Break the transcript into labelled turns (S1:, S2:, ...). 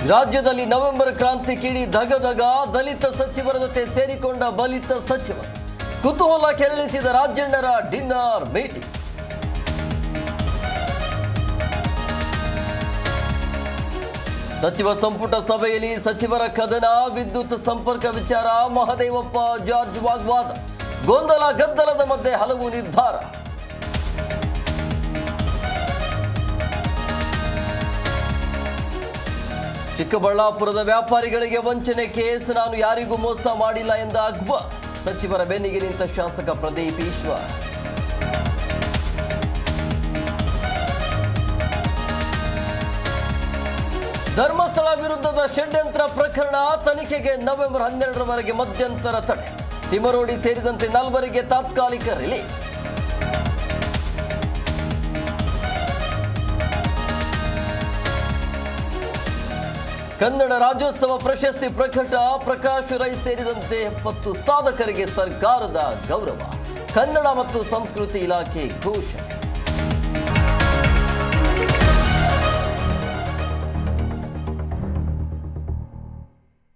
S1: ರಾಜ್ಯದಲ್ಲಿ ನವೆಂಬರ್ ಕ್ರಾಂತಿ ಕಿಡಿ ಧಗಧಗ ದಲಿತ ಸಚಿವರ ಜೊತೆ ಸೇರಿಕೊಂಡ ಬಲಿತ ಸಚಿವ ಕುತೂಹಲ ಕೆರಳಿಸಿದ ರಾಜಣ್ಣರ ಡಿನ್ನರ್ ಮೀಟಿಂಗ್. ಸಚಿವ ಸಂಪುಟ ಸಭೆಯಲ್ಲಿ ಸಚಿವರ ಕದನ, ವಿದ್ಯುತ್ ಸಂಪರ್ಕ ವಿಚಾರ, ಮಹದೇವಪ್ಪ ಜಾರ್ಜ್ ವಾಗ್ವಾದ, ಗೊಂದಲ ಗದ್ದಲದ ಮಧ್ಯೆ ಹಲವು ನಿರ್ಧಾರ. ಚಿಕ್ಕಬಳ್ಳಾಪುರದ ವ್ಯಾಪಾರಿಗಳಿಗೆ ವಂಚನೆ ಕೇಸ್, ನಾನು ಯಾರಿಗೂ ಮೋಸ ಮಾಡಿಲ್ಲ ಎಂದ ಅಕ್ಬರ್. ಸಚಿವರ ಬೆನ್ನಿಗೆ ನಿಂತ ಶಾಸಕ ಪ್ರದೀಪ್ ಈಶ್ವರ್. ಧರ್ಮಸ್ಥಳ ವಿರುದ್ಧದ ಷಡ್ಯಂತ್ರ ಪ್ರಕರಣ ತನಿಖೆಗೆ ನವೆಂಬರ್ 12ರವರೆಗೆ ಮಧ್ಯಂತರ ತಡೆ. ತಿಮರೋಡಿ ಸೇರಿದಂತೆ 4 ತಾತ್ಕಾಲಿಕ ರಿಲೀಫ್. ಕನ್ನಡ ರಾಜ್ಯೋತ್ಸವ ಪ್ರಶಸ್ತಿ ಪ್ರಕಟ, ಪ್ರಕಾಶ್ ರೈ ಸೇರಿದಂತೆ 70 ಸಾಧಕರಿಗೆ ಸರ್ಕಾರದ ಗೌರವ. ಕನ್ನಡ ಮತ್ತು ಸಂಸ್ಕೃತಿ ಇಲಾಖೆ ಘೋಷಣೆ.